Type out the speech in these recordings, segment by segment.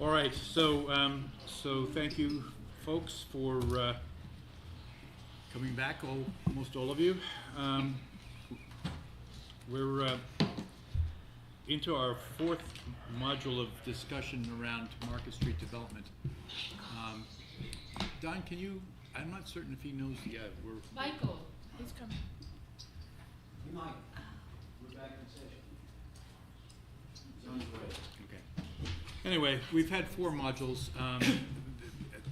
All right, so thank you, folks, for coming back, almost all of you. We're into our fourth module of discussion around Market Street development. Don, can you, I'm not certain if he knows yet, Michael, he's coming. Hey, Mike, we're back in session. Sounds great. Okay. Anyway, we've had four modules.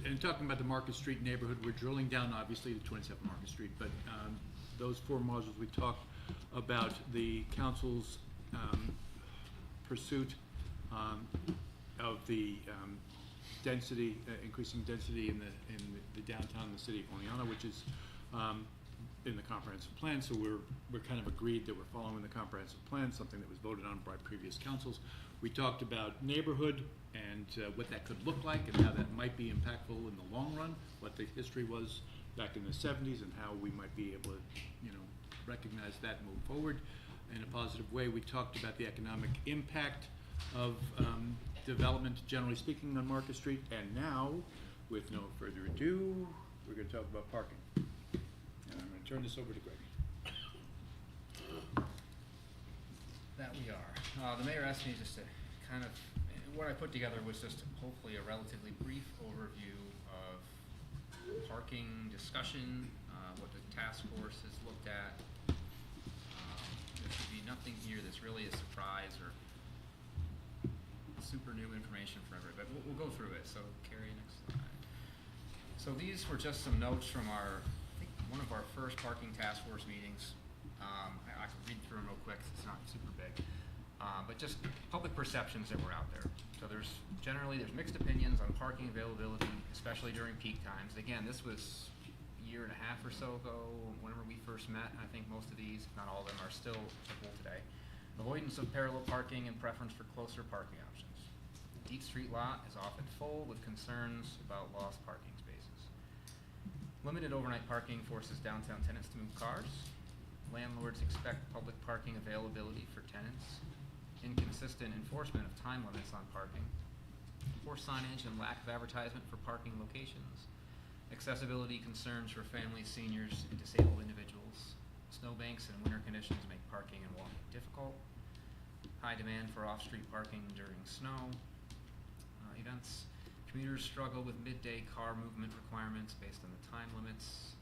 And talking about the Market Street neighborhood, we're drilling down obviously to 27 Market Street, but those four modules we talked about the council's pursuit of the density, increasing density in the downtown, the city of Oleana, which is in the comprehensive plan. So we're kind of agreed that we're following the comprehensive plan, something that was voted on by previous councils. We talked about neighborhood and what that could look like and how that might be impactful in the long run, what the history was back in the 70s and how we might be able to, recognize that and move forward in a positive way. We talked about the economic impact of development, generally speaking, on Market Street. And now, with no further ado, we're going to talk about parking. And I'm going to turn this over to Greg. That we are. The mayor asked me just to kind of, what I put together was just hopefully a relatively brief overview of parking discussion, what the task force has looked at. There should be nothing here that's really a surprise or super new information for everybody, but we'll go through it. So Carrie, next slide. So these were just some notes from I think one of our first parking task force meetings. I can read through them real quick, it's not super big. But just public perceptions that were out there. So there's mixed opinions on parking availability, especially during peak times. Again, this was a year and a half or so ago, whenever we first met. I think most of these, if not all of them, are still applicable today. Avoidance of parallel parking and preference for closer parking options. The Deep Street lot is often full with concerns about lost parking spaces. Limited overnight parking forces downtown tenants to move cars. Landlords expect public parking availability for tenants. Inconsistent enforcement of time limits on parking. Poor signage and lack of advertisement for parking locations. Accessibility concerns for families, seniors, and disabled individuals. Snowbanks and winter conditions make parking and walking difficult. High demand for off-street parking during snow events. Commuters struggle with midday car movement requirements based on the time limits.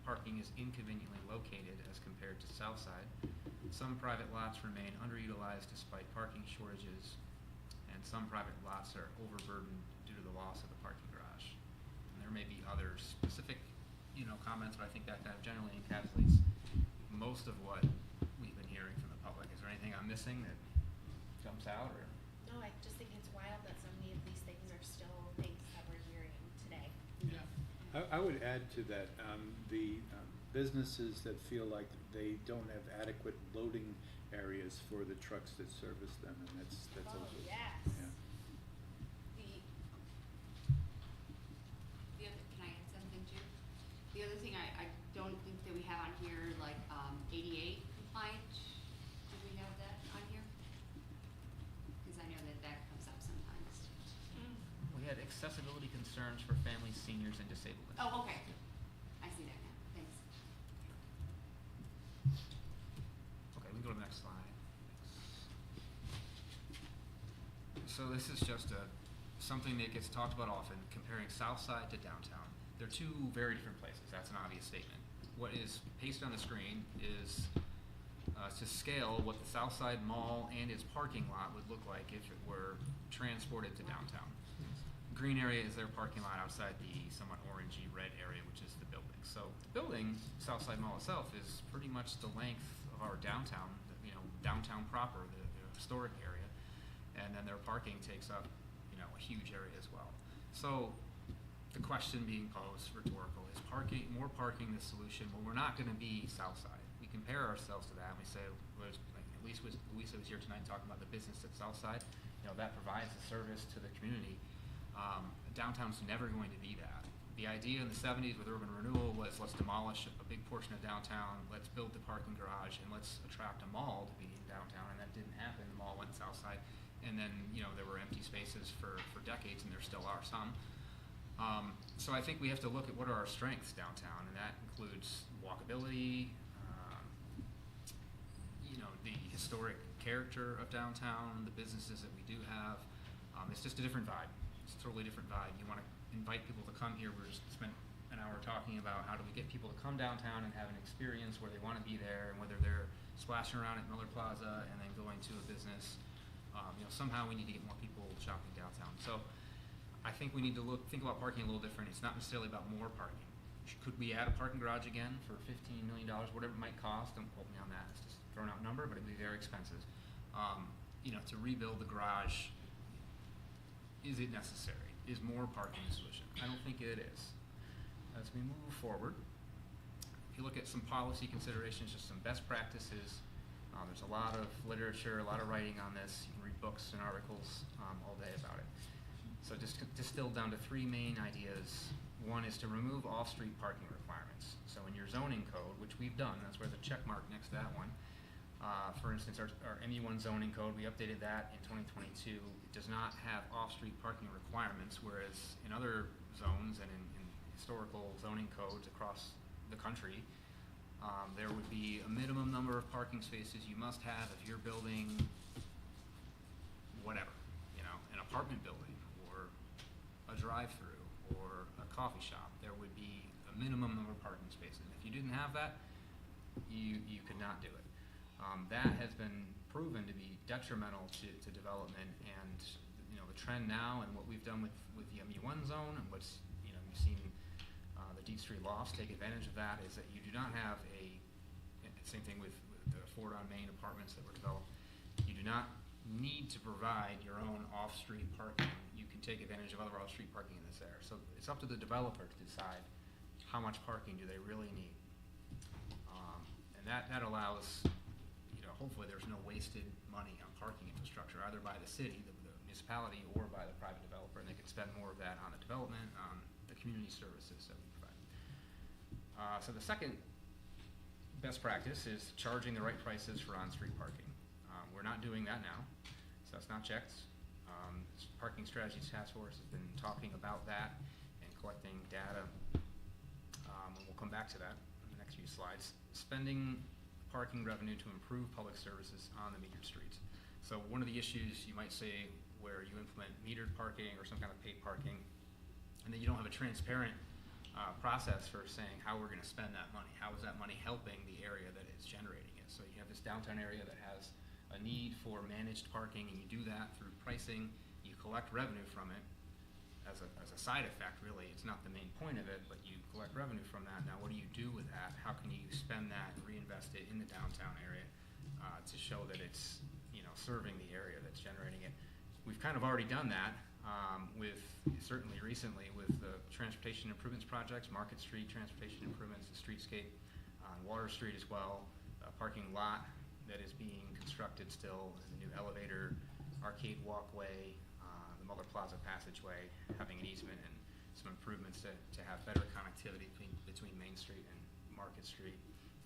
Parking is inconveniently located as compared to Southside. Some private lots remain underutilized despite parking shortages, and some private lots are overburdened due to the loss of the parking garage. And there may be other specific, comments, but I think that kind of generally encapsulates most of what we've been hearing from the public. Is there anything I'm missing that jumps out, or? No, I just think it's wild that so many of these things are still things that we're hearing today. Yeah. I would add to that, the businesses that feel like they don't have adequate loading areas for the trucks that service them, and that's Oh, also, yes. yeah. The other, can I add something too? The other thing I don't think that we have on here, like ADA compliant. Do we have that on here? Because I know that comes up sometimes. We had accessibility concerns for families, seniors, and disabled individuals. Oh, okay. I see that now. Thanks. Okay, we can go to the next slide. So this is just something that gets talked about often, comparing Southside to downtown. They're two very different places. That's an obvious statement. What is pasted on the screen is to scale what the Southside Mall and its parking lot would look like if it were transported to downtown. Green area is their parking lot outside the somewhat orangey red area, which is the building. So the building, Southside Mall itself, is pretty much the length of our downtown, downtown proper, the historic area. And then their parking takes up, a huge area as well. So the question being posed, rhetorical, is more parking the solution? Well, we're not going to be Southside. We compare ourselves to that, and we say, at least Louisa was here tonight talking about the business at Southside. That provides a service to the community. Downtown's never going to be that. The idea in the 70s with urban renewal was let's demolish a big portion of downtown, let's build the parking garage, and let's attract a mall to be in downtown, and that didn't happen. The mall went Southside, and then, you know, there were empty spaces for decades, and there still are some. So I think we have to look at what are our strengths downtown, and that includes walkability, you know, the historic character of downtown, the businesses that we do have. It's just a different vibe. It's a totally different vibe. You want to invite people to come here. We just spent an hour talking about how do we get people to come downtown and have an experience where they want to be there, and whether they're splashing around at Miller Plaza and then going to a business. You know, somehow we need to get more people shopping downtown. So I think we need to think about parking a little different. It's not necessarily about more parking. Could we add a parking garage again for $15 million, whatever it might cost? Don't quote me on that. It's just a thrown out number, but it'd be very expensive. You know, to rebuild the garage, is it necessary? Is more parking a solution? I don't think it is. As we move forward, if you look at some policy considerations, just some best practices, there's a lot of literature, a lot of writing on this. You can read books and articles all day about it. So just distilled down to 3 main ideas. One is to remove off-street parking requirements. So in your zoning code, which we've done, that's where the check mark next to that one. For instance, our MU1 zoning code, we updated that in 2022. It does not have off-street parking requirements, whereas in other zones and in historical zoning codes across the country, there would be a minimum number of parking spaces you must have if you're building whatever, you know, an apartment building or a drive-through or a coffee shop. There would be a minimum number of parking spaces. If you didn't have that, you could not do it. That has been proven to be detrimental to development, and you know, the trend now and what we've done with the MU1 zone and what's, you know, you've seen the Deep Street lofts take advantage of that, is that you do not have same thing with the Ford on Main apartments that were developed. You do not need to provide your own off-street parking. You can take advantage of other off-street parking in this area. So it's up to the developer to decide how much parking do they really need. And that allows, you know, hopefully there's no wasted money on parking infrastructure, either by the city, the municipality, or by the private developer, and they could spend more of that on the development, on the community services that we provide. So the second best practice is charging the right prices for on-street parking. We're not doing that now, so that's not checked. Parking Strategies Task Force has been talking about that and collecting data, and we'll come back to that in the next few slides. Spending parking revenue to improve public services on the metered streets. So one of the issues you might say where you implement metered parking or some kind of paid parking, and then you don't have a transparent process for saying how we're going to spend that money. How is that money helping the area that is generating it? So you have this downtown area that has a need for managed parking, and you do that through pricing. You collect revenue from it as a side effect, really. It's not the main point of it, but you collect revenue from that. Now, what do you do with that? How can you spend that and reinvest it in the downtown area to show that it's, you know, serving the area that's generating it? We've kind of already done that with, certainly recently, with the transportation improvements projects, Market Street transportation improvements, the streetscape on Water Street as well, a parking lot that is being constructed still, and the new elevator, arcade walkway, the Muller Plaza passageway, having an easement and some improvements to have better connectivity between Main Street and Market Street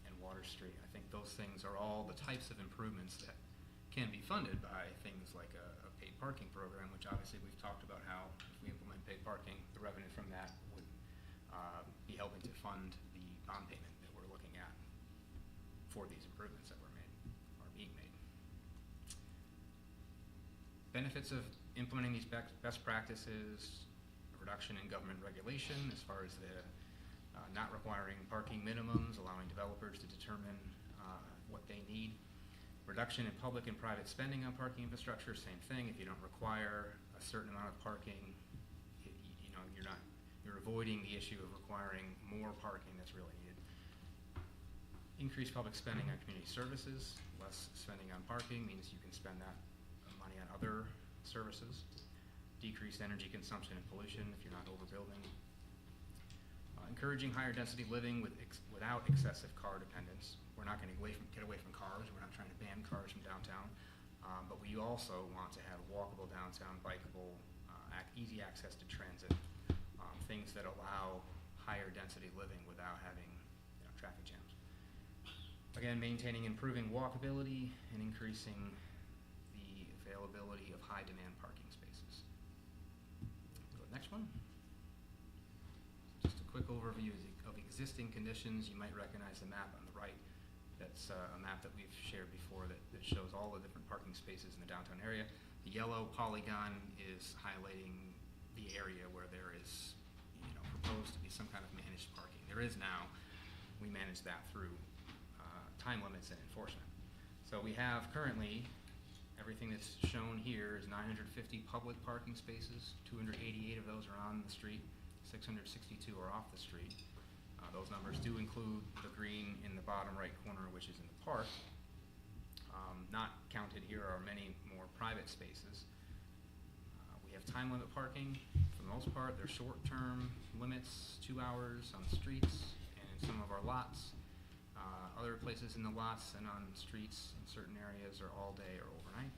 and Water Street. I think those things are all the types of improvements that can be funded by things like a paid parking program, which obviously we've talked about how if we implement paid parking, the revenue from that would be helping to fund the bond payment that we're looking at for these improvements that are being made. Benefits of implementing these best practices: a reduction in government regulation as far as the not requiring parking minimums, allowing developers to determine what they need. Reduction in public and private spending on parking infrastructure, same thing. If you don't require a certain amount of parking, you know, you're avoiding the issue of requiring more parking that's really needed. Increased public spending on community services. Less spending on parking means you can spend that money on other services. Decreased energy consumption and pollution if you're not overbuilding. Encouraging higher density living without excessive car dependence. We're not going to get away from cars. We're not trying to ban cars from downtown, but we also want to have walkable downtown, bikeable, easy access to transit, things that allow higher density living without having, you know, traffic jams. Again, maintaining, improving walkability and increasing the availability of high-demand parking spaces. Go to the next one. Just a quick overview of existing conditions. You might recognize the map on the right. That's a map that we've shared before that shows all the different parking spaces in the downtown area. The yellow polygon is highlighting the area where there is, proposed to be some kind of managed parking. There is now. We manage that through time limits and enforcement. So we have currently, everything that's shown here is 950 public parking spaces. 288 of those are on the street. 662 are off the street. Those numbers do include the green in the bottom right corner, which is in the park. Not counted here are many more private spaces. We have time limit parking. For the most part, they're short-term limits, 2 hours on the streets and in some of our lots. Other places in the lots and on streets in certain areas are all day or overnight.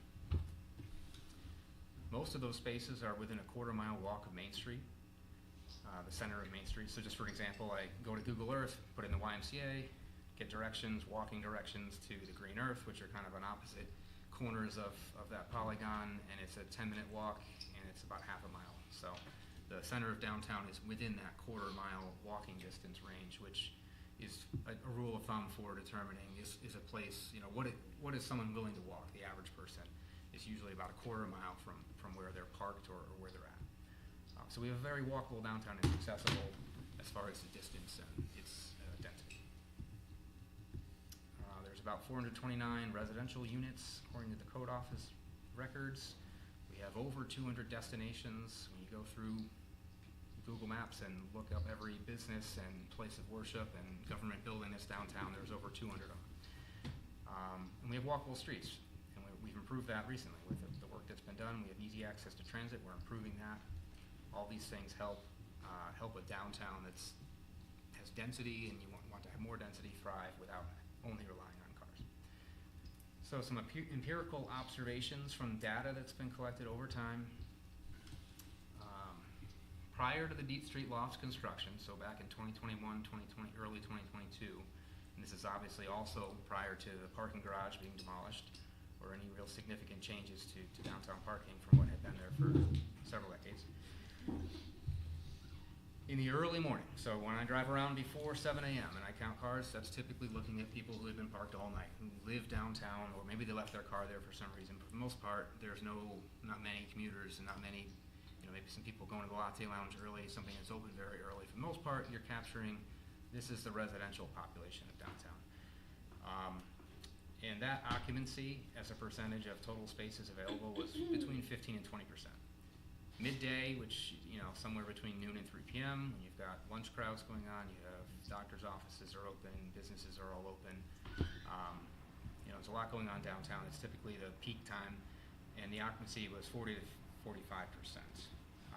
Most of those spaces are within a quarter-mile walk of Main Street. The center of Main Street. So just for example, I go to Google Earth, put in the YMCA, get directions, walking directions to the Green Earth, which are kind of on opposite corners of that polygon, and it's a 10-minute walk, and it's about half a mile. So the center of downtown is within that quarter-mile walking distance range, which is a rule of thumb for determining is a place, what is someone willing to walk? The average person is usually about a quarter mile from where they're parked or where they're at. So we have a very walkable downtown. It's accessible as far as the distance and its density. There's about 429 residential units according to the code office records. We have over 200 destinations. When you go through Google Maps and look up every business and place of worship and government building that's downtown, there's over 200 of them. And we have walkable streets, and we've improved that recently with the work that's been done. We have easy access to transit. We're improving that. All these things help a downtown has density, and you want to have more density thrive without only relying on cars. So some empirical observations from data that's been collected over time. Prior to the Deep Street Lofts construction, so back in 2021, 2020, early 2022, and this is obviously also prior to the parking garage being demolished or any real significant changes to downtown parking from what had been there for several decades. In the early morning, so when I drive around before 7 a.m. and I count cars, that's typically looking at people who have been parked all night, who live downtown, or maybe they left their car there for some reason. For the most part, there's not many commuters and not many, maybe some people going to the Latte Lounge early, something that's open very early. For the most part, you're capturing, this is the residential population of downtown. And that occupancy as a percentage of total spaces available was between 15 and 20%. Midday, which, somewhere between noon and 3 p.m., when you've got lunch crowds going on, you have doctors' offices are open, businesses are all open. There's a lot going on downtown. It's typically the peak time, and the occupancy was 40 to 45%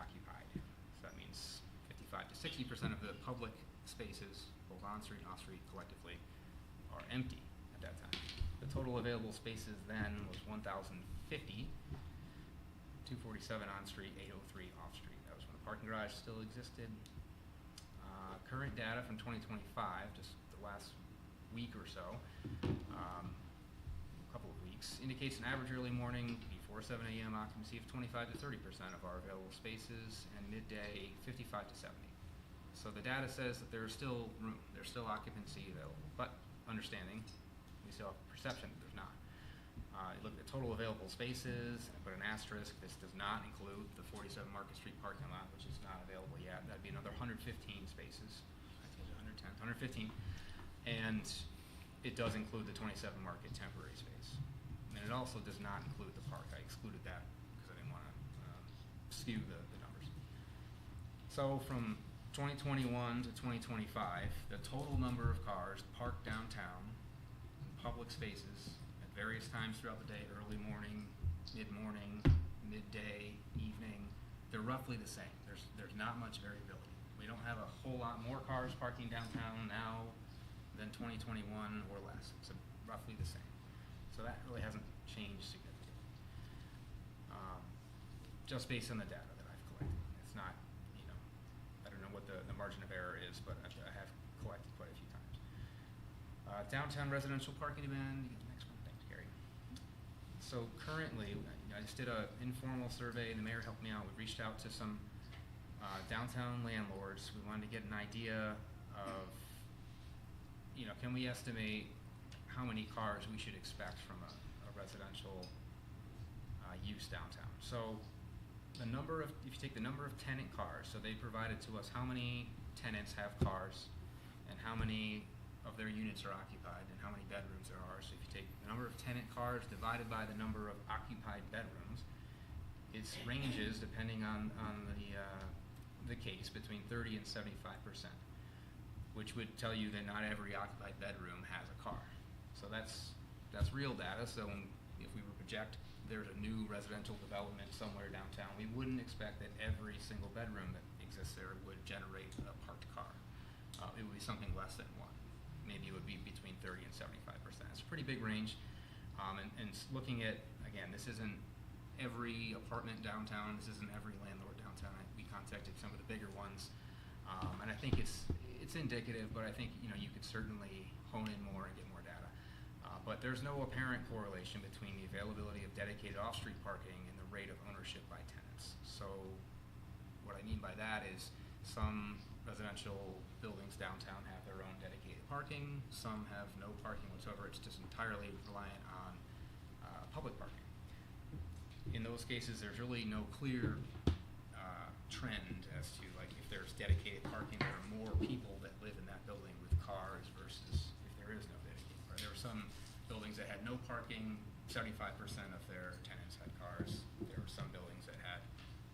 occupied. So that means 55 to 60% of the public spaces, both on-street and off-street collectively, are empty at that time. The total available spaces then was 1,050. 247 on-street, 803 off-street. That was when the parking garage still existed. Current data from 2025, just the last week or so, couple of weeks, indicates an average early morning before 7 a.m. occupancy of 25 to 30% of our available spaces, and midday 55 to 70. So the data says that there's still room, there's still occupancy available, but understanding, we still have perception that there's not. You look at total available spaces, put an asterisk. This does not include the 47 Market Street parking lot, which is not available yet. That'd be another 115 spaces. I told you 110, 115. And it does include the 27 Market temporary space. And it also does not include the park. I excluded that because I didn't want to skew the numbers. So from 2021 to 2025, the total number of cars parked downtown in public spaces various times throughout the day, early morning, mid-morning, midday, evening, they're roughly the same. There's not much variability. We don't have a whole lot more cars parking downtown now than 2021 or less. It's roughly the same. So that really hasn't changed significantly. Just based on the data that I've collected. It's not, I don't know what the margin of error is, but I have collected quite a few times. Downtown residential parking demand. So currently, I just did a informal survey, the mayor helped me out, we reached out to some downtown landlords. We wanted to get an idea of, can we estimate how many cars we should expect from a residential use downtown. So if you take the number of tenant cars, so they provided to us how many tenants have cars and how many of their units are occupied and how many bedrooms there are. So if you take the number of tenant cars divided by the number of occupied bedrooms, it ranges, depending on the case, between 30 and 75%, which would tell you that not every occupied bedroom has a car. So that's real data. So if we were to project there's a new residential development somewhere downtown, we wouldn't expect that every single bedroom that exists there would generate a parked car. It would be something less than one. Maybe it would be between 30 and 75%. It's a pretty big range. And looking at, again, this isn't every apartment downtown, this isn't every landlord downtown. We contacted some of the bigger ones. And I think it's indicative, but I think you could certainly hone in more and get more data. But there's no apparent correlation between the availability of dedicated off-street parking and the rate of ownership by tenants. So what I mean by that is some residential buildings downtown have their own dedicated parking, some have no parking whatsoever. It's just entirely reliant on public parking. In those cases, there's really no clear trend as to if there's dedicated parking, there are more people that live in that building with cars versus if there is no dedicated parking. There were some buildings that had no parking, 75% of their tenants had cars. There were some buildings that had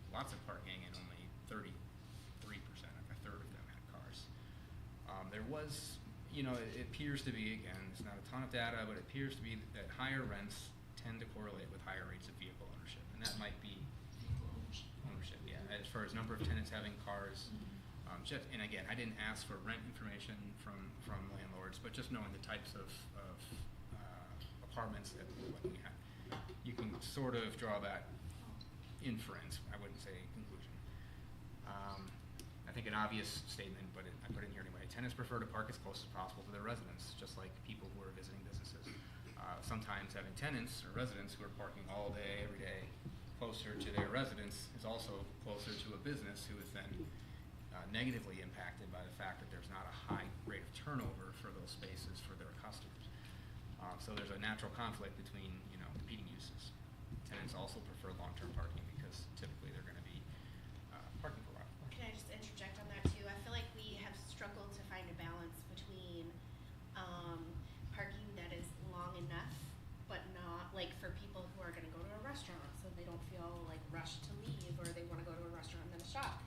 lots of parking and only 33%, a third of them had cars. There was, it appears to be, again, it's not a ton of data, but it appears to be that higher rents tend to correlate with higher rates of vehicle ownership. And that might be ownership, yeah. As far as number of tenants having cars, and again, I didn't ask for rent information from landlords, but just knowing the types of apartments that we're looking at, you can sort of draw that inference. I wouldn't say conclusion. I think an obvious statement, but I put it in here anyway. Tenants prefer to park as close as possible to their residence, just like people who are visiting businesses. Sometimes having tenants or residents who are parking all day, every day, closer to their residence is also closer to a business who is then negatively impacted by the fact that there's not a high rate of turnover for those spaces for their customers. So there's a natural conflict between competing uses. Tenants also prefer long-term parking because typically they're going to be parking for a while. Can I just interject on that too? I feel like we have struggled to find a balance between parking that is long enough, but not for people who are going to go to a restaurant, so they don't feel rushed to leave, or they want to go to a restaurant and then a shop.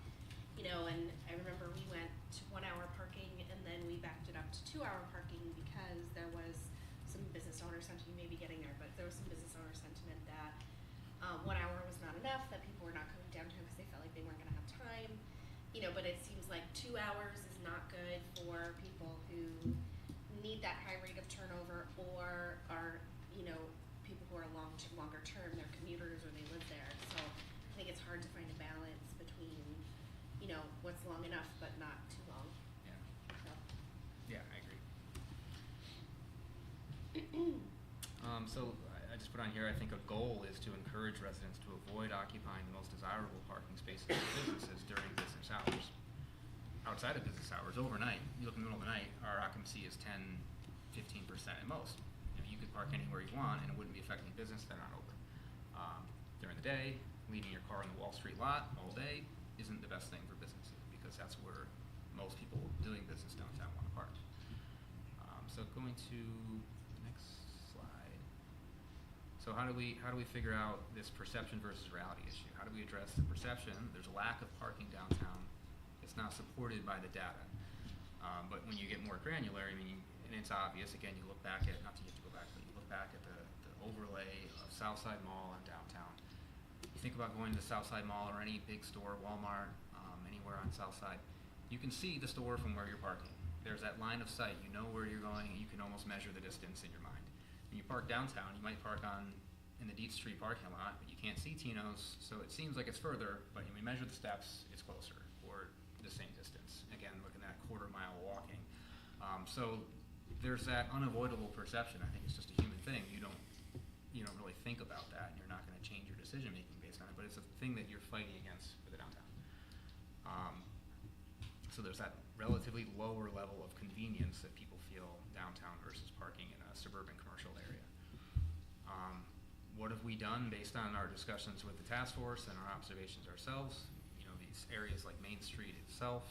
And I remember we went to 1 hour parking and then we backed it up to 2 hour parking because there was some business owner sentiment, you may be getting there, but there was some business owner sentiment that 1 hour was not enough, that people were not coming downtown because they felt like they weren't going to have time. But it seems like 2 hours is not good for people who need that high rate of turnover or are, people who are longer term, they're commuters or they live there. So I think it's hard to find a balance between, what's long enough but not too long. Yeah. So. Yeah, I agree. So I just put on here, I think a goal is to encourage residents to avoid occupying the most desirable parking spaces for businesses during business hours. Outside of business hours, overnight, you look in the middle of the night, our occupancy is 10, 15% at most. You could park anywhere you want and it wouldn't be affecting business, they're not open. During the day, leaving your car in the Wall Street lot all day isn't the best thing for businesses because that's where most people doing business downtown want to park. So going to the next slide. So how do we figure out this perception versus reality issue? How do we address the perception? There's a lack of parking downtown. It's not supported by the data. But when you get more granular, and it's obvious, again, you look back at, not to get to go back, but you look back at the overlay of Southside Mall and downtown. You think about going to the Southside Mall or any big store, Walmart, anywhere on Southside, you can see the store from where you're parking. There's that line of sight, you know where you're going, you can almost measure the distance in your mind. When you park downtown, you might park in the Dietz Street parking lot, but you can't see Tino's, so it seems like it's further, but when you measure the steps, it's closer, or the same distance. Again, looking at quarter-mile walking. So there's that unavoidable perception. I think it's just a human thing. you don't really think about that, and you're not gonna change your decision-making based on it, but it's a thing that you're fighting against for the downtown. So there's that relatively lower level of convenience that people feel downtown versus parking in a suburban commercial area. What have we done based on our discussions with the task force and our observations ourselves? You know, these areas like Main Street itself,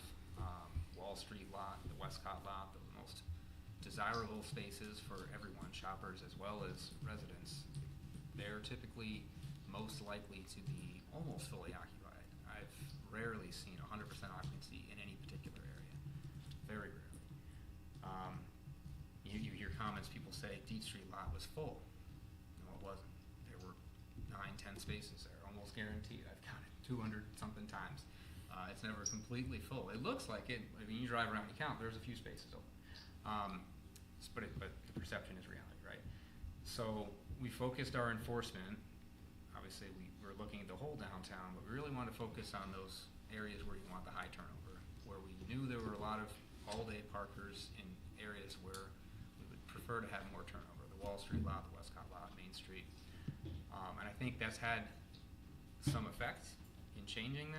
Wall Street lot, the Westcott lot, the most desirable spaces for everyone, shoppers as well as residents, they're typically most likely to be almost fully occupied. I've rarely seen 100% occupancy in any particular area, very rarely. You hear comments, people say Deep Street lot was full. No, it wasn't. There were 9-10 spaces there, almost guaranteed. I've counted 200 something times. It's never completely full. It looks like it. I mean, you drive around, you count, there's a few spaces open. But the perception is reality, right? So we focused our enforcement. Obviously, we were looking at the whole downtown, but we really wanted to focus on those areas where you want the high turnover, where we knew there were a lot of all-day parkers in areas where we would prefer to have more turnover, the Wall Street lot, the Westcott lot, Main Street. And I think that's had some effect in changing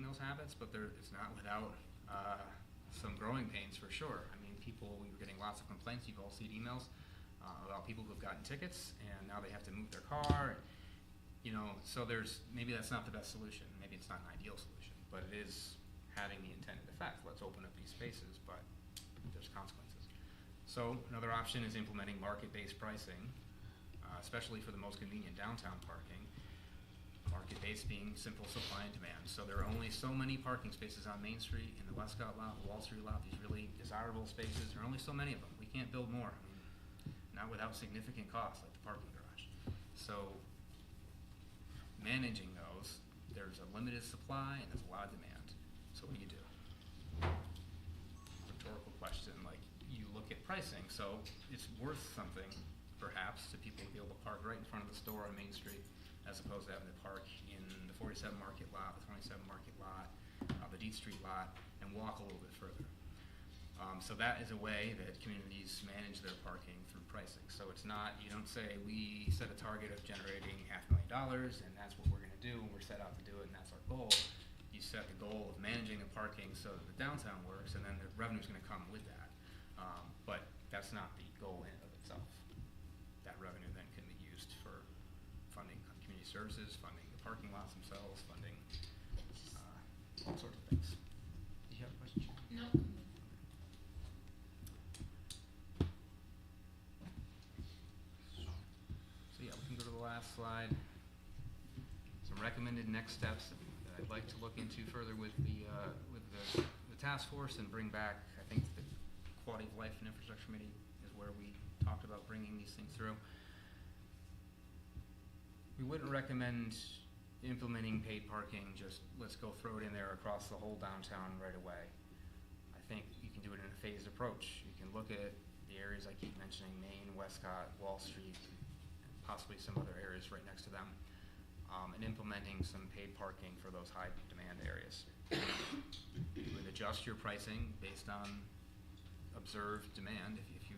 those habits, but it's not without some growing pains for sure. I mean, we were getting lots of complaints, you've all seen emails about people who've gotten tickets and now they have to move their car. You know, so maybe that's not the best solution, maybe it's not an ideal solution, but it is having the intended effect. Let's open up these spaces, but there's consequences. So another option is implementing market-based pricing, especially for the most convenient downtown parking. Market-based being simple supply and demand. So there are only so many parking spaces on Main Street, in the Westcott lot, the Wall Street lot, these really desirable spaces. There are only so many of them. We can't build more. I mean, not without significant costs like the parking garage. So managing those, there's a limited supply and there's a lot of demand. So what do you do? Rhetorical question, like you look at pricing. So it's worth something perhaps to people to be able to park right in front of the store on Main Street, as opposed to having to park in the 47 Market lot, the 27 Market lot, the Deep Street lot, and walk a little bit further. So that is a way that communities manage their parking through pricing. So it's not, you don't say, we set a target of generating $500,000 and that's what we're gonna do, and we're set out to do it and that's our goal. You set the goal of managing the parking so that the downtown works, and then the revenue's gonna come with that. But that's not the goal in and of itself. That revenue then can be used for funding community services, funding the parking lots themselves, funding all sorts of things. Do you have a question? No. So yeah, we can go to the last slide. Some recommended next steps that I'd like to look into further with the task force and bring back. I think the Quality of Life and Infrastructure Committee is where we talked about bringing these things through. We wouldn't recommend implementing paid parking, just let's go throw it in there across the whole downtown right away. I think you can do it in a phased approach. You can look at the areas I keep mentioning, Main, Westcott, Wall Street, possibly some other areas right next to them, and implementing some paid parking for those high demand areas. You would adjust your pricing based on observed demand. If you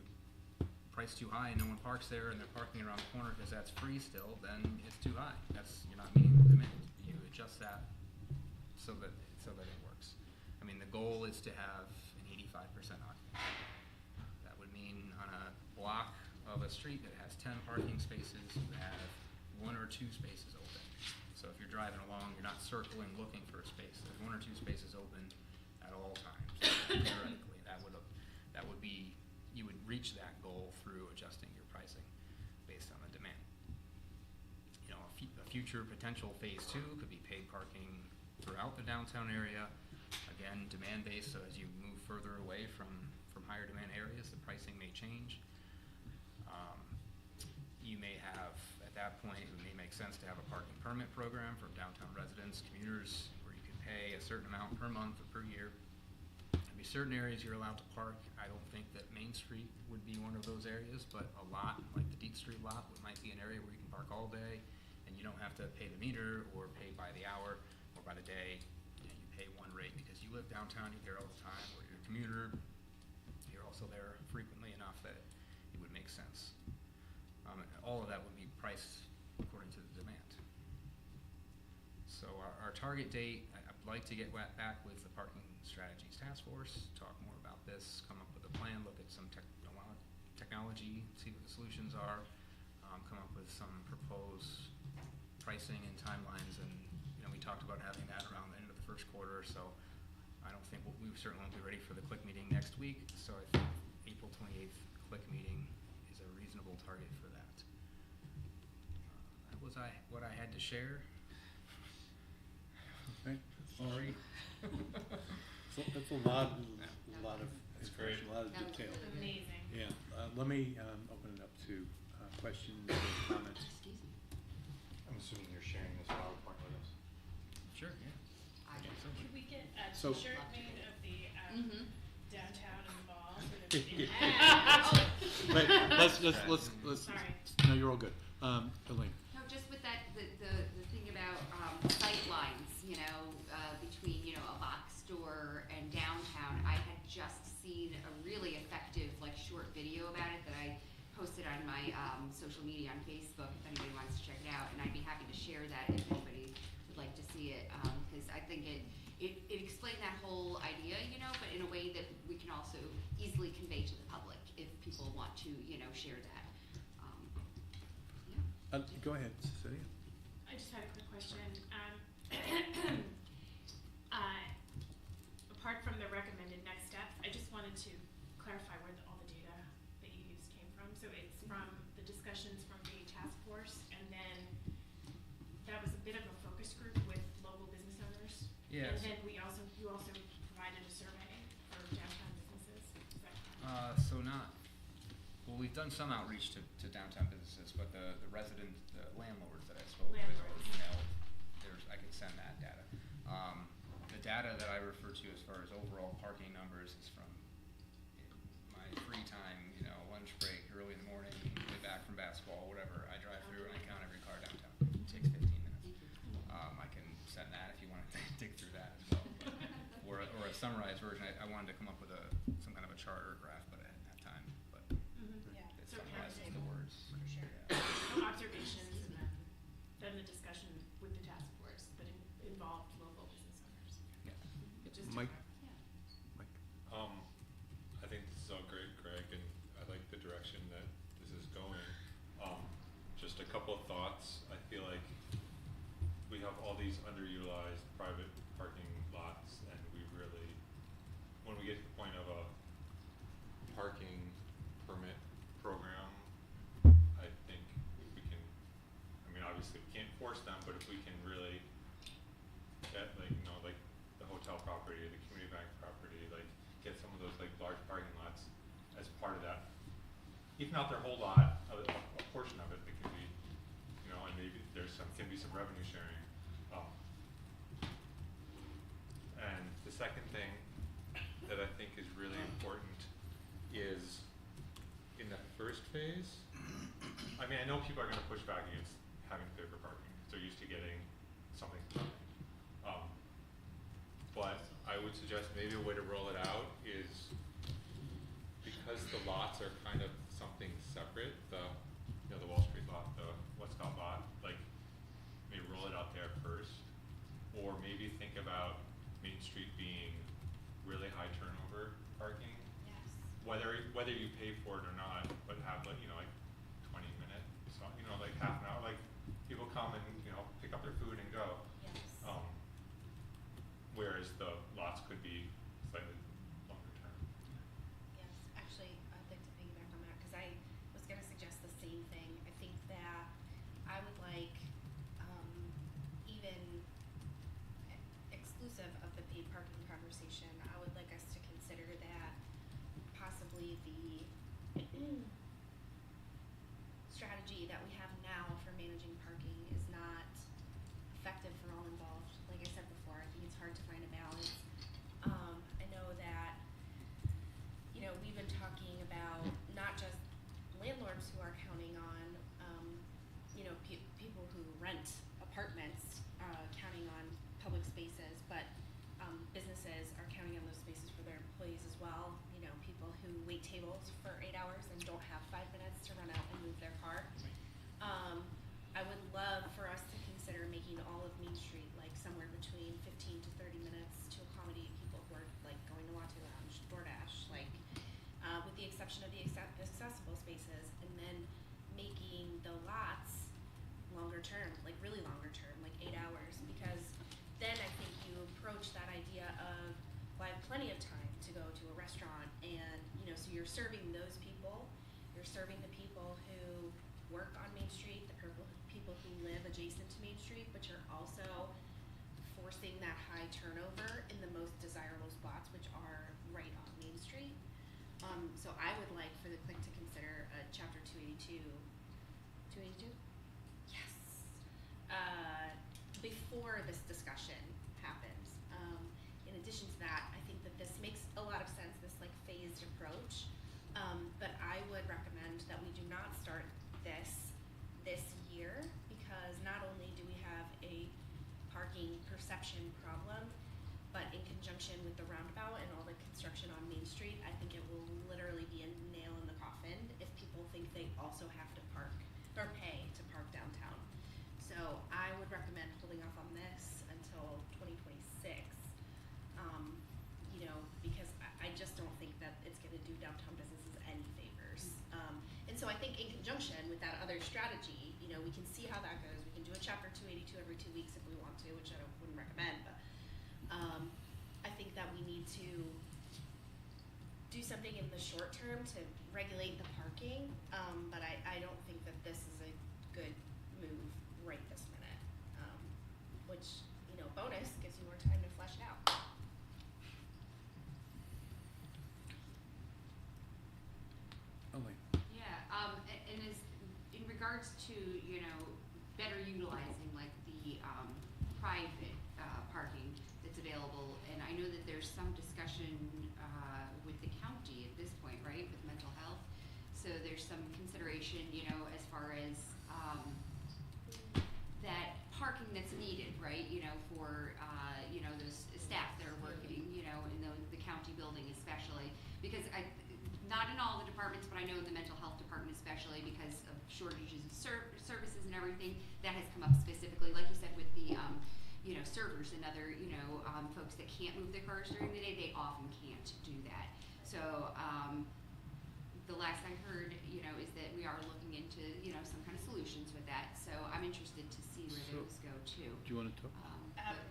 price too high and no one parks there and they're parking around the corner because that's free still, then it's too high. You're not meeting the demand. You adjust that so that it works. I mean, the goal is to have an 85% occupancy. That would mean on a block of a street that has 10 parking spaces, you have 1 or 2 spaces open. So if you're driving along, you're not circling looking for a space. There's 1 or 2 spaces open at all times. Theoretically, that would be, you would reach that goal through adjusting your pricing based on the demand. You know, a future potential phase 2 could be paid parking throughout the downtown area. Again, demand based, so as you move further away from higher demand areas, the pricing may change. You may have, at that point, it may make sense to have a parking permit program for downtown residents, commuters, where you can pay a certain amount per month or per year. There'd be certain areas you're allowed to park. I don't think that Main Street would be one of those areas, but a lot like the Deep Street lot might be an area where you can park all day and you don't have to pay the meter or pay by the hour or by the day. You pay one rate because you live downtown, you're there all the time, or you're a commuter, you're also there frequently enough that it would make sense. All of that would be priced according to the demand. So our target date, I'd like to get back with the Parking Strategies Task Force, talk more about this, come up with a plan, look at some technology, see what the solutions are, come up with some proposed pricing and timelines, and, you know, we talked about having that around the end of the first quarter, so I don't think, we certainly won't be ready for the CLIC meeting next week, so I think April 28th CLIC meeting is a reasonable target for that. That was what I had to share. Right. Sorry. So that's a lot of That's great. information, a lot of That was detail. really good. Amazing. Yeah, let me open it up to questions or comments. Excuse me. I'm assuming you're sharing this PowerPoint with us. Sure, yeah. I Could we get a So- t-shirt made of the Mhm. downtown and the ball? Sort of in Wait, let's, Sorry. no, you're all good. Elaine. No, just with that, the thing about, sight lines, you know, between, you know, a box store and downtown, I had just seen a really effective, like, short video about it that I posted on my, social media on Facebook, if anybody wants to check it out, and I'd be happy to share that if anybody would like to see it, cause I think it explained that whole idea, you know, but in a way that we can also easily convey to the public if people want to, you know, share that. Yeah. Go ahead, Cecilia. I just had a quick question. Apart from the recommended next steps, I just wanted to clarify where all the data that you used came from. So it's from the discussions from the task force, and then that was a bit of a focus group with local business owners. Yeah, And so- then you also provided a survey for downtown businesses. Is that correct? Well, we've done some outreach to downtown businesses, but the landlords that I spoke with, Landlords. you know, I can send that data. The data that I refer to as far as overall parking numbers is from my free time, you know, lunch break, early in the morning, way back from basketball, whatever. I drive through and I count every car downtown. It takes 15 minutes. Thank you. I can send that if you want to dig through that as well. But, or a summarized version. I wanted to come up with some kind of a chart or graph, but I hadn't had time. But Yeah. it So summarizes the table. words. For sure. Yeah. So observations and then the discussion with the task force that involved local business owners. Yeah. Just Mike? Yeah. Mike. I think this is all great, Greg, and I like the direction that this is going. Just a couple of thoughts. I feel like we have all these underutilized private parking lots, and we really, when we get to the point of a parking permit program, I think if we can, I mean, obviously we can't force them, but if we can really get, like, you know, like the hotel property, the community bank property, like get some of those like large parking lots as part of that. If not their whole lot, a portion of it, it can be, you know, and maybe can be some revenue sharing. And the second thing that I think is really important is in the first phase, I mean, I know people are gonna push back against having to pay for parking, 'cause they're used to getting something for nothing. But I would suggest maybe a way to roll it out is, because the lots are kind of something separate, the Wall Street lot, the Westcott lot, like, maybe roll it out there first, or maybe think about Main Street being really high turnover parking, Yes. whether you pay for it or not, but have like, you know, like 20-minute, so, you know, like half an hour, like, people come and, you know, pick up their food and go. Yes. Whereas the lots could be slightly longer term. Yes, actually, I'd like to piggyback on that, cause I was gonna suggest the same thing. I think that I would like, even exclusive of the paid parking conversation, I would like us to consider that possibly the strategy that we have now for managing parking is not effective for all involved. Like I said before, I think it's hard to find a balance. I know that, you know, we've been talking about not just landlords who are counting on, you know, people who rent apartments, counting on public spaces, but businesses are counting on those spaces for their employees as well. You know, people who wait tables for 8 hours and don't have 5 minutes to run out and move their car. love for us to consider making all of Main Street like somewhere between 15 to 30 minutes to accommodate people who are like going to Latte Lounge, DoorDash, like with the exception of the accessible spaces, and then making the lots longer term, like really longer term, like 8 hours, because then I think you approach that idea of, well, I have plenty of time to go to a restaurant, and you know, so you're serving those people, you're serving the people who work on Main Street, the people who live adjacent to Main Street, but you're also forcing that high turnover in the most desirable spots, which are right on Main Street. So I would like for the clique to consider chapter 282. 282? Yes. Before this discussion happens. In addition to that, I think that this makes a lot of sense, this like phased approach. But I would recommend that we do not start this year, because not only do we have a parking perception problem, but in conjunction with the roundabout and all the construction on Main Street, I think it will literally be a nail in the coffin if people think they also have to park or pay to park downtown. So I would recommend holding off on this until 2026, you know, because I just don't think that it's gonna do downtown businesses any favors. And so I think in conjunction with that other strategy, you know, we can see how that goes. We can do a chapter 282 every 2 weeks if we want to, which I wouldn't recommend, but I think that we need to do something in the short term to regulate the parking, but I don't think that this is a good move right this minute, which, you know, bonus gives you more time to flesh it out. Elaine. Yeah, and as, in regards to, you know, better utilizing like the, private, parking that's available, and I know that there's some discussion, with the county at this point, right, with mental health. So there's some consideration, you know, as far as, that parking that's needed, right, you know, for, you know, those staff that are working, you know, in the county building especially, because not in all the departments, but I know in the mental health department especially, because of shortages of services and everything, that has come up specifically, like you said, with the, you know, servers and other, you know, folks that can't move their cars during the day, they often can't do that. So, the last I heard, you know, is that we are looking into, you know, some kind of solutions with that, so I'm interested to see where So- those go too. Do you wanna talk? But-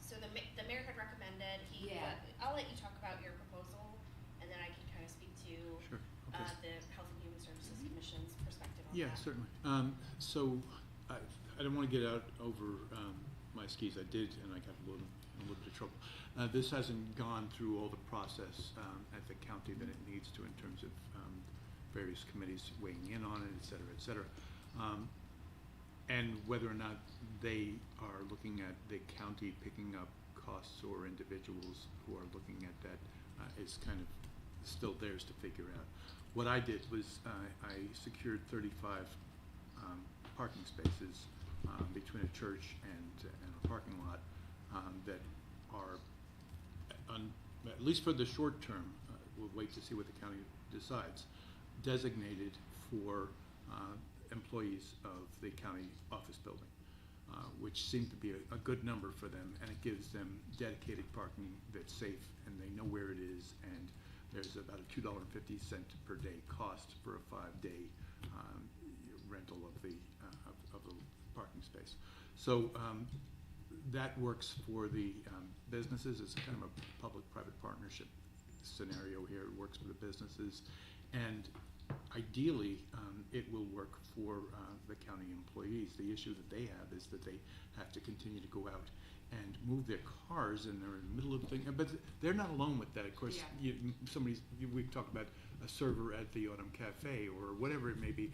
So the mayor had recommended, Yeah. I'll let you talk about your proposal, and then I can kind of speak to Sure, okay. the Health and Human Services Commission's perspective on Yeah, that. certainly. So I don't want to get out over my skis. I did, and I got a little bit of trouble. This hasn't gone through all the process at the county that it needs to in terms of various committees weighing in on it, et cetera, et cetera. And whether or not they are looking at the county picking up costs or individuals who are looking at that is kind of still theirs to figure out. What I did was I secured 35 parking spaces between a church and a parking lot that are, at least for the short term, we'll wait to see what the county decides, designated for employees of the county office building, which seemed to be a good number for them, and it gives them dedicated parking that's safe and they know where it is, and there's about a $2.50 per day cost for a 5-day rental of the parking space. So that works for the businesses. It's kind of a public-private partnership scenario here. It works for the businesses, and ideally it will work for the county employees. The issue that they have is that they have to continue to go out and move their cars, and they're in the middle of things. But they're not alone with that. Of course, Yeah. we talk about a server at the Autumn Cafe or whatever it may be.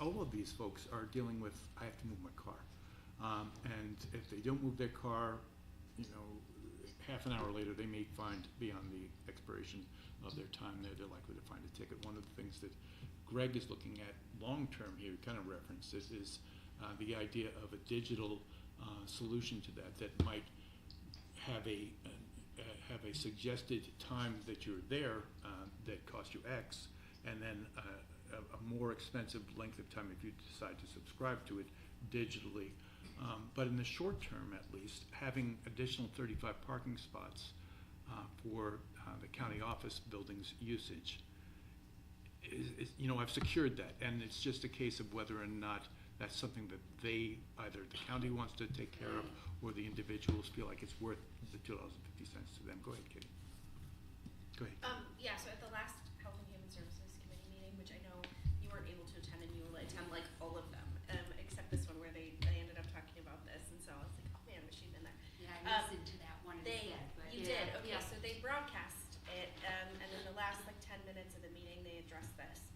All of these folks are dealing with, I have to move my car. And if they don't move their car, you know, half an hour later, they may find beyond the expiration of their time there, they're likely to find a ticket. One of the things that Greg is looking at long-term here, kind of referenced this, is the idea of a digital solution to that might have a suggested time that you're there that costs you X, and then a more expensive length of time if you decide to subscribe to it digitally. But in the short term, at least, having additional 35 parking spots for the county office building's usage is, you know, I've secured that, and it's just a case of whether or not that's something that they, either the county wants to take care of, or the individuals feel like it's worth the $2.50 to them. Go ahead, Katie. Go ahead. Yeah, so at the last Health and Human Services Committee meeting, which I know you weren't able to attend, and you will attend like all of them, except this one where they ended up talking about this, and so I was like, oh man, wish she'd been there. Yeah, I listened to that one They, instead, but you yeah, did, okay, yeah. so they broadcast it, and in the last like 10 minutes of the meeting, they addressed this.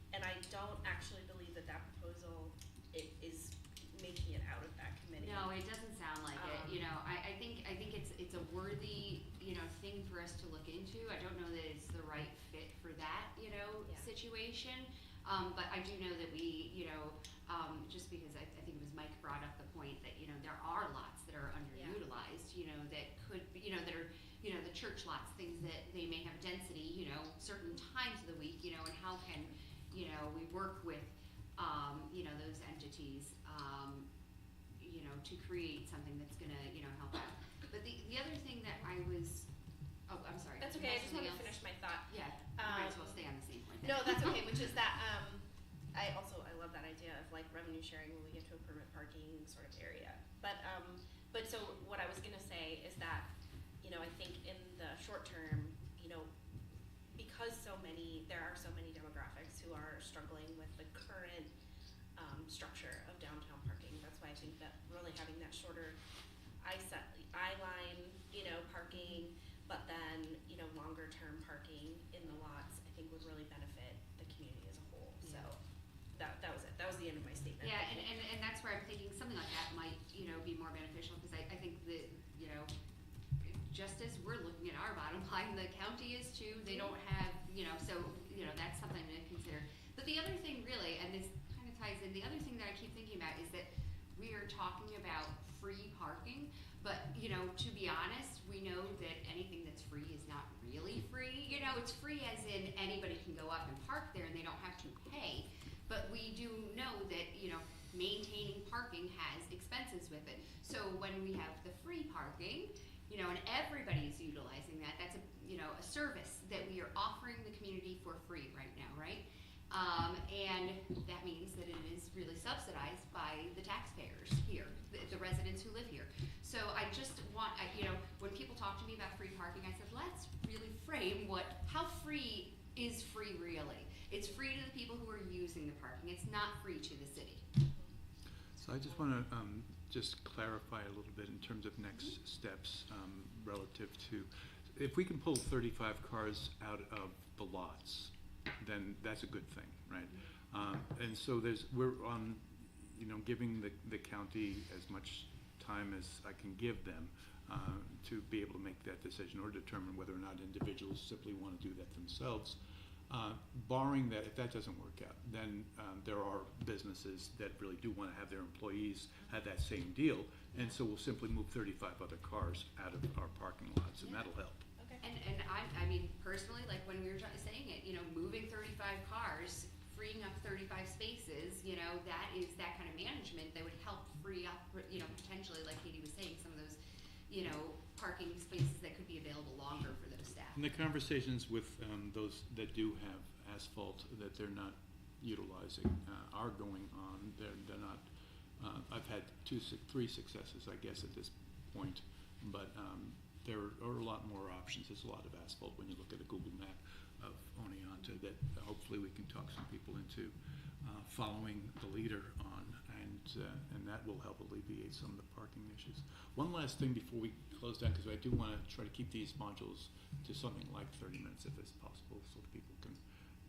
And I don't actually believe that that proposal is making it out of that committee. No, it doesn't sound like it, you know, I think it's a worthy, you know, thing for us to look into. I don't know that it's the right fit for that, you know, Yeah. situation. But I do know that we, you know, just because I think it was Mike brought up the point that, you know, there are lots that are Yeah. underutilized, you know, that could be, you know, that are, you know, the church lots, things that they may have density, you know, certain times of the week, you know, and how can, you know, we work with, you know, those entities, you know, to create something that's gonna, you know, help out. But the other thing that I was, oh, I'm sorry. That's you okay, I had just want to something finish else? my thought. Yeah, you might as well stay on the same point then. No, that's okay, which is that, I love that idea of like revenue sharing when we get to a permit parking sort of area. But so what I was gonna say is that, you know, I think in the short term, you know, because there are so many demographics who are struggling with the current, structure of downtown parking, that's why I think that really having that shorter eye line, you know, parking, but then, you know, longer term parking in the lots, I think would really benefit the community as a whole. So that was it. That was the end of my statement. Yeah, and that's where I'm thinking something like that might, you know, be more beneficial, because I think that, you know, just as we're looking at our bottom line, the county is too. They don't have, you know, so, you know, that's something to consider. But the other thing really, and this kind of ties in, the other thing that I keep thinking about is that we are talking about free parking, but, you know, to be honest, we know that anything that's free is not really free. You know, it's free as in anybody can go up and park there and they don't have to pay. But we do know that, you know, maintaining parking has expenses with it. So when we have the free parking, you know, and everybody's utilizing that, that's a, you know, a service that we are offering the community for free right now, right? And that means that it is really subsidized by the taxpayers here, the residents who live here. So I just want, you know, when people talk to me about free parking, I said, let's really frame how free is free really? It's free to the people who are using the parking. It's not free to the city. So I just want to just clarify a little bit in terms of next steps relative to, if we can pull 35 cars out of the lots, then that's a good thing, right? And so we're on, you know, giving the county as much time as I can give them to be able to make that decision or determine whether or not individuals simply want to do that themselves. Barring that, if that doesn't work out, then there are businesses that really do want to have their employees have that same deal, and so we'll simply move 35 other cars out of our parking lots, and that'll help. Okay. And I mean, personally, like when we were saying it, you know, moving 35 cars, freeing up 35 spaces, you know, that is that kind of management that would help free up, you know, potentially, like Katie was saying, some of those, you know, parking spaces that could be available longer for those staff. And the conversations with those that do have asphalt that they're not utilizing are going on. They're not. I've had 3 successes, I guess, at this point, but there are a lot more options. There's a lot of asphalt when you look at a Google map of Oneonta that hopefully we can talk some people into following the leader on, and that will help alleviate some of the parking issues. One last thing before we close down, because I do want to try to keep these modules to something like 30 minutes if it's possible, so that people can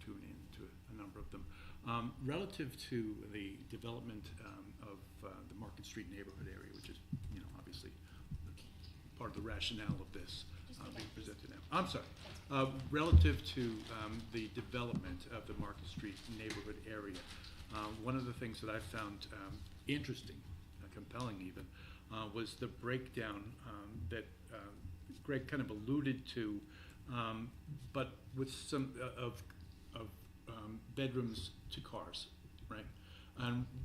tune in to a number of them. Relative to the development of the Market Street neighborhood area, which is, you know, obviously part of the rationale of this being presented now. I'm sorry. Relative to the development of the Market Street neighborhood area, one of the things that I found interesting, compelling even, was the breakdown that Greg kind of alluded to, but with some of bedrooms to cars, right?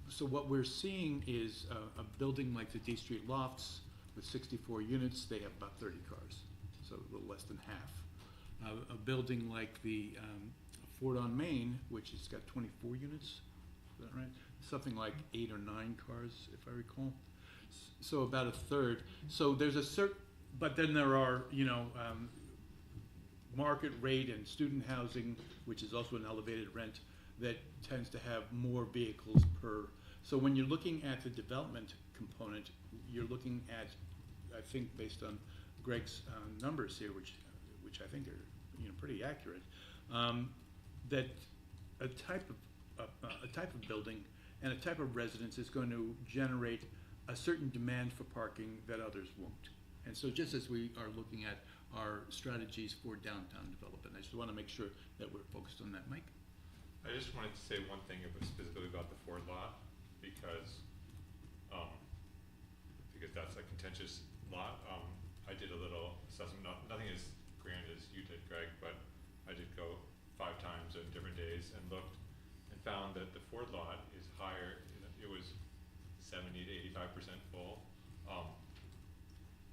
So what we're seeing is a building like the D Street Lofts with 64 units, they have about 30 cars, so a little less than half. A building like the Ford on Main, which has got 24 units, is that right? Something like 8 or 9 cars, if I recall. So about a third. So there's a but then there are, market rate and student housing, which is also an elevated rent, that tends to have more vehicles per. So when you're looking at the development component, you're looking at, I think based on Greg's numbers here, which I think are pretty accurate, that a type of building and a type of residence is going to generate a certain demand for parking that others won't. And so just as we are looking at our strategies for downtown development, I just want to make sure that we're focused on that. Mike? I just wanted to say one thing specifically about the Ford lot, because that's a contentious lot. I did a little assessment, nothing as grand as you did, Greg, but I did go 5 times on different days and looked and found that the Ford lot is higher. It was 70 to 85% full.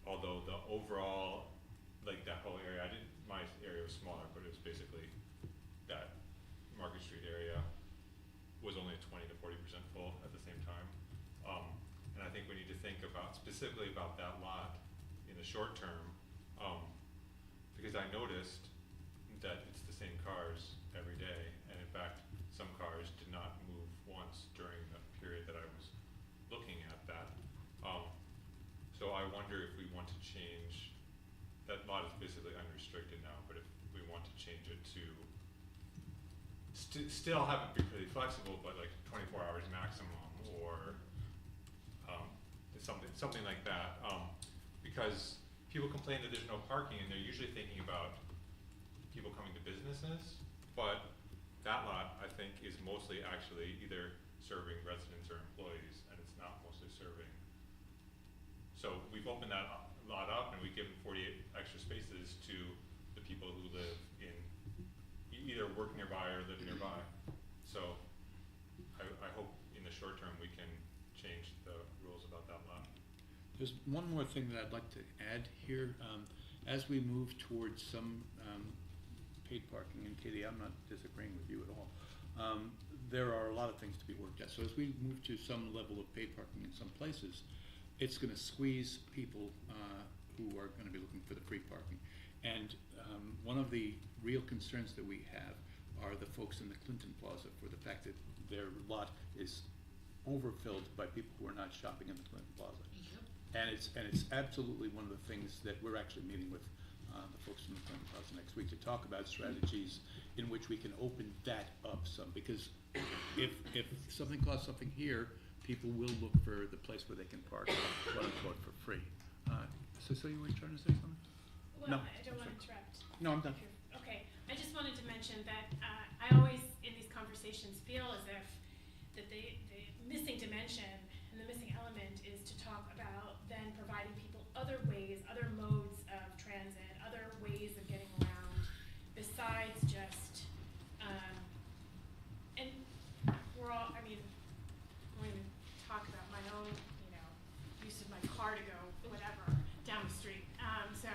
Although the overall, like that whole area, my area was smaller, but it was basically that Market Street area was only 20 to 40% full at the same time. And I think we need to think specifically about that lot in the short term, because I noticed that it's the same cars every day, and in fact, some cars did not move once during the period that I was looking at that. So I wonder if we want to change, that lot is basically unrestricted now, but if we want to change it to still have it be pretty flexible, but like 24 hours maximum, or something like that, because people complain that there's no parking, and they're usually thinking about people coming to businesses, but that lot, I think, is mostly actually either serving residents or employees, and it's not mostly serving. So we've opened that lot up, and we've given 48 extra spaces to the people who live in, either work nearby or live nearby. So I hope in the short term we can change the rules about that lot. There's one more thing that I'd like to add here. As we move towards some paid parking, and Katie, I'm not disagreeing with you at all, there are a lot of things to be worked out. So as we move to some level of paid parking in some places, it's going to squeeze people who are going to be looking for the free parking. And one of the real concerns that we have are the folks in the Clinton Plaza for the fact that their lot is overfilled by people who are not shopping in the Clinton Plaza. And it's absolutely one of the things that we're actually meeting with the folks from the Clinton Plaza next week to talk about strategies in which we can open that up some. Because if something costs something here, people will look for the place where they can park, quote unquote, for free. Cecilia, were you trying to say something? Well, No, I don't I'm want to sorry. interrupt. No, I'm done. Okay, I just wanted to mention that I always, in these conversations, feel as if that the missing dimension and the missing element is to talk about then providing people other ways, other modes of transit, other ways of getting around, besides just, and we're all, I mean, I won't even talk about my own, use of my car to go, whatever, down the street. So,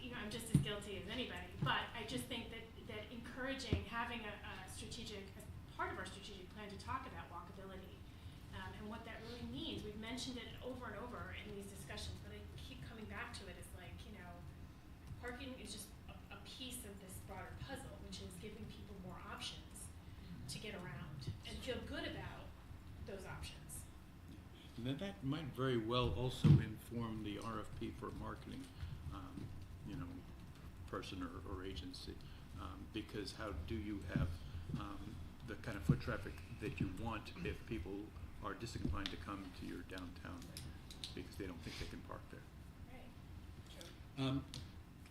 I'm just as guilty as anybody, but I just think that encouraging, having a strategic, as part of our strategic plan to talk about walkability, and what that really means. We've mentioned it over and over in these discussions, but I keep coming back to it as like, parking is just a piece of this broader puzzle, which is giving people more options to get around and feel good about those options. And then that might very well also inform the RFP for marketing, person or agency, because how do you have the kind of foot traffic that you want if people are disinclined to come to your downtown because they don't think they can park there? Right.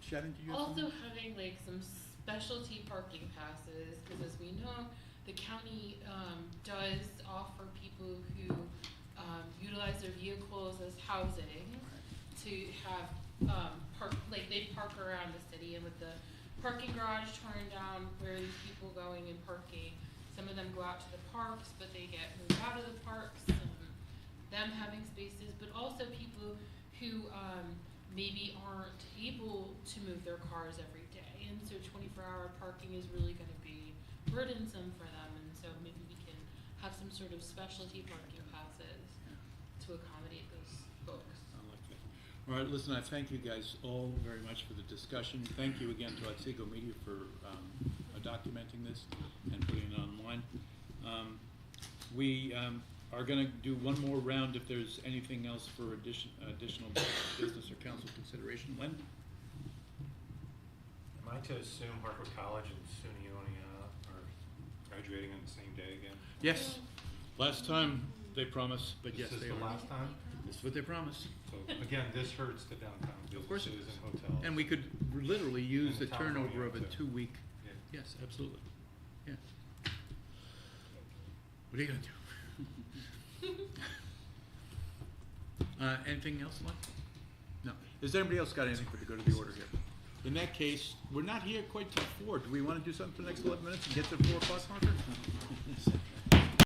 Shannon, do you have Also something? having like some specialty parking passes, because as we know, the county does offer people who utilize their vehicles as housing to have they park around the city, and with the parking garage torn down, where are these people going and parking? Some of them go out to the parks, but they get moved out of the parks, them having spaces, but also people who, maybe aren't able to move their cars every day. And so 24-hour parking is really gonna be burdensome for them, and so maybe we can have some sort of specialty parking passes to accommodate those folks. I like that. All right, listen, I thank you guys all very much for the discussion. Thank you again to Otsego Media for documenting this and putting it online. We are going to do one more round if there's anything else for additional business or council consideration. Len? Am I to assume Hartwood College and SUNY Oneonta are graduating on the same day again? Yes. Last time they promised, but yes, This is they the are. last time? This is what they promised. So again, this hurts the downtown Of course it businesses does. and hotels. And we could literally use And the the town of turnover of a Oneonta. 2-week. Yeah. Yes, absolutely. Yeah. What are you gonna do? Anything else, Len? No. Has anybody else got anything for the good of the order here? In that case, we're not here quite till 4. Do we wanna do something for the next 11 minutes and get to the 4 o'clock marker?